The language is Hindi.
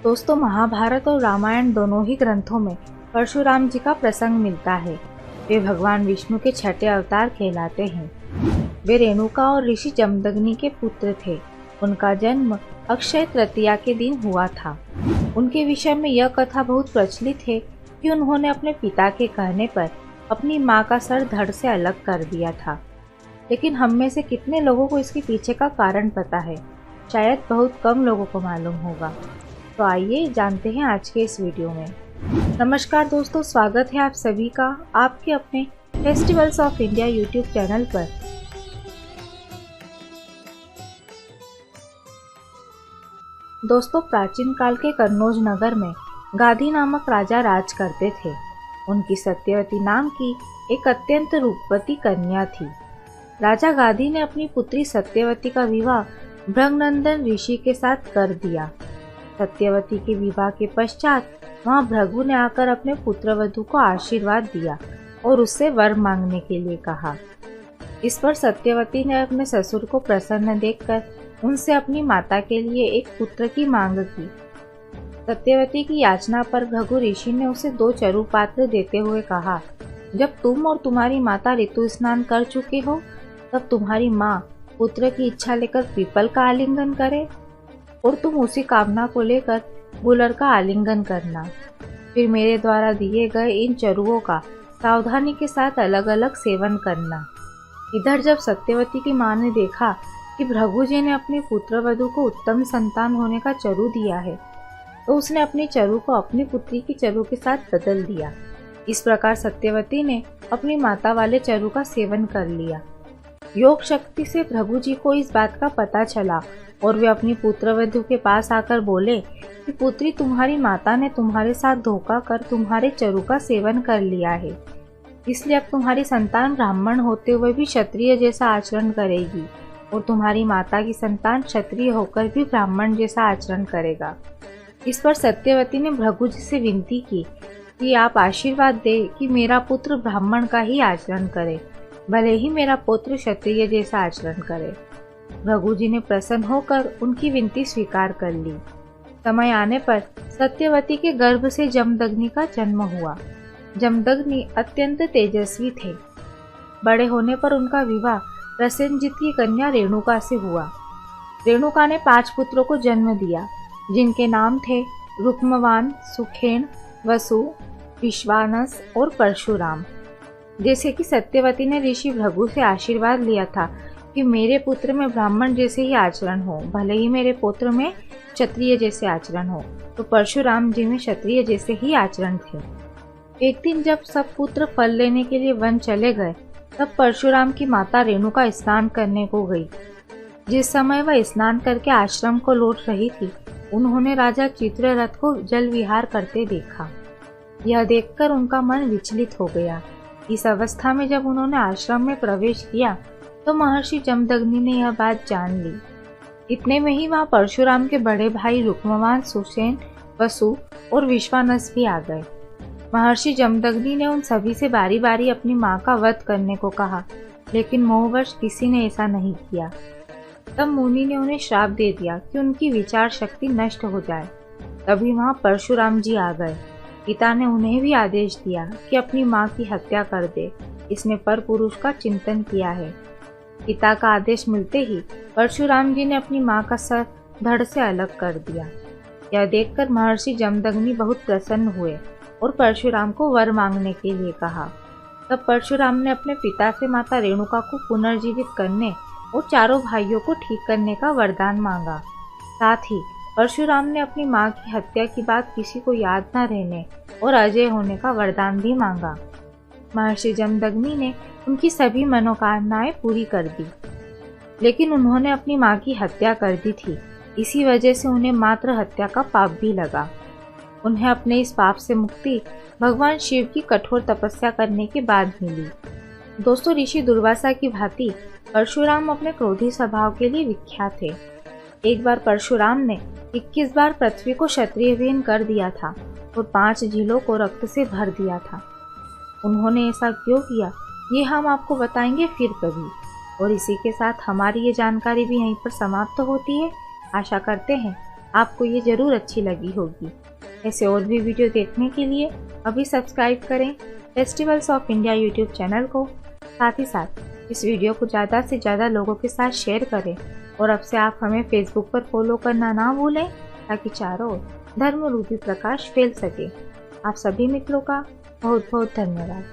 दोस्तों, महाभारत और रामायण दोनों ही ग्रंथों में परशुराम जी का प्रसंग मिलता है। वे भगवान विष्णु के छठे अवतार कहलाते हैं। वे रेणुका और ऋषि जमदग्नि के पुत्र थे। उनका जन्म अक्षय तृतीया के दिन हुआ था। उनके विषय में यह कथा बहुत प्रचलित है कि उन्होंने अपने पिता के कहने पर अपनी मां का सर धड़ से अलग कर दिया था। लेकिन हम में से कितने लोगों को इसके पीछे का कारण पता है? शायद बहुत कम लोगों को मालूम होगा। तो आइए जानते हैं आज के इस वीडियो में। नमस्कार दोस्तों, स्वागत है आप सभी का आपके अपने festivals of India YouTube channel पर। दोस्तों, प्राचीन काल के कन्नौज नगर में गाधी नामक राजा राज करते थे। उनकी सत्यवती नाम की एक अत्यंत रूपवती कन्या थी। राजा गाधी ने अपनी पुत्री सत्यवती का विवाह भृगनंदन ऋषि के साथ कर दिया। सत्यवती के विवाह के पश्चात वहां भृगु ने आकर अपने पुत्रवधू को आशीर्वाद दिया और उससे वर मांगने के लिए कहा। इस पर सत्यवती ने अपने ससुर को प्रसन्न देखकर उनसे अपनी माता के लिए एक पुत्र की मांग की। सत्यवती की याचना पर भृगु ऋषि ने उसे 2 चरु पात्र देते हुए कहा, जब तुम और तुम्हारी माता ऋतु स्नान कर चुके हो तब तुम्हारी माँ पुत्र की इच्छा लेकर पीपल का आलिंगन करे और तुम उसी कामना को लेकर गुलर का आलिंगन करना। फिर मेरे द्वारा दिए गए इन चरुओं का सावधानी के साथ अलग अलग सेवन करना। इधर जब सत्यवती की मां ने देखा कि भृगु जी ने अपने पुत्रवधू को उत्तम संतान होने का चरु दिया है, तो उसने अपनी चरु को अपनी पुत्री की चरु के साथ बदल दिया। इस प्रकार सत्यवती ने अपनी माता वाले चरु का सेवन कर लिया। योग शक्ति से भृगु जी को इस बात का पता चला और वे अपनी पुत्रवधू के पास आकर बोले कि पुत्री, तुम्हारी माता ने तुम्हारे साथ धोखा कर तुम्हारे चरु का सेवन कर लिया है, इसलिए अब तुम्हारी संतान ब्राह्मण होते हुए भी क्षत्रिय जैसा आचरण करेगी और तुम्हारी माता की संतान क्षत्रिय होकर भी ब्राह्मण जैसा आचरण करेगा। इस पर सत्यवती ने भृगु जी से विनती की कि आप आशीर्वाद दे कि मेरा पुत्र ब्राह्मण का ही आचरण करे, भले ही मेरा पुत्र क्षत्रिय जैसा आचरण करे। भृगु जी ने प्रसन्न होकर उनकी विनती स्वीकार कर ली। समय आने पर सत्यवती के गर्भ से जमदग्नि का जन्म हुआ। जमदग्नि अत्यंत तेजस्वी थे। बड़े होने पर उनका विवाह प्रसेनजित की कन्या रेणुका से हुआ। रेणुका ने 5 पुत्रों को जन्म दिया, जिनके नाम थे रुक्मवान, सुखेन, वसु, विश्वानस और परशुराम। जैसे कि सत्यवती ने ऋषि भृगु से आशीर्वाद लिया था कि मेरे पुत्र में ब्राह्मण जैसे ही आचरण हो, भले ही मेरे पुत्र में क्षत्रिय जैसे आचरण हो, तो परशुराम जी में क्षत्रिय जैसे ही आचरण थे। एक दिन जब सब पुत्र फल लेने के लिए वन चले गए, तब परशुराम की माता रेणुका स्नान करने को गई। जिस समय वह स्नान करके आश्रम को लौट रही थी, उन्होंने राजा चित्ररथ को जल विहार करते देखा। यह देखकर उनका मन विचलित हो गया। इस अवस्था में जब उन्होंने आश्रम में प्रवेश किया तो महर्षि जमदग्नि ने यह बात जान ली। इतने में ही वहां परशुराम के बड़े भाई रुक्मवान, सुसेन, वसु और विश्वानस भी आ गए। महर्षि जमदग्नि ने उन सभी से बारी बारी अपनी मां का वध करने को कहा, लेकिन मोहवश किसी ने ऐसा नहीं किया। तब मुनि ने उन्हें श्राप दे दिया कि उनकी विचार शक्ति नष्ट हो जाए। तभी वहां परशुराम जी आ गए। पिता ने उन्हें भी आदेश दिया कि अपनी मां की हत्या कर दे। इसने पर पुरुष का चिंतन किया है। पिता का आदेश मिलते ही परशुराम जी ने अपनी मां का सर धड़ से अलग कर दिया। यह देखकर महर्षि जमदग्नि बहुत प्रसन्न हुए और परशुराम को वर मांगने के लिए कहा। तब परशुराम ने अपने पिता से माता रेणुका को पुनर्जीवित करने और चारों भाइयों को ठीक करने का वरदान मांगा। साथ ही परशुराम ने अपनी मां की हत्या की बात किसी को याद न रहने और अजय होने का वरदान भी मांगा। महर्षि जमदग्नि ने उनकी सभी मनोकामनाएं पूरी कर दी, लेकिन उन्होंने अपनी मां की हत्या कर दी थी। इसी वजह से उन्हें मात्र हत्या का पाप भी लगा। उन्हें अपने इस पाप से मुक्ति भगवान शिव की कठोर तपस्या करने के बाद मिली। दोस्तों, ऋषि दुर्वासा की भांति परशुराम अपने क्रोधी स्वभाव के लिए विख्यात थे। एक बार परशुराम ने 21 बार पृथ्वी को क्षत्रियहीन कर दिया था और 5 झीलों को रक्त से भर दिया था। उन्होंने ऐसा क्यों किया, ये हम आपको बताएंगे फिर कभी। और इसी के साथ हमारी ये जानकारी भी यहीं पर समाप्त होती है। आशा करते हैं आपको ये ज़रूर अच्छी लगी होगी। ऐसे और भी वीडियो देखने के लिए अभी सब्सक्राइब करें festivals of India YouTube channel को। साथ ही साथ इस वीडियो को ज़्यादा से ज़्यादा लोगों के साथ शेयर करें और अब से आप हमें फेसबुक पर फॉलो करना ना भूलें, ताकि चारों ओर धर्म रूपी प्रकाश फैल सके। आप सभी मित्रों का बहुत बहुत धन्यवाद।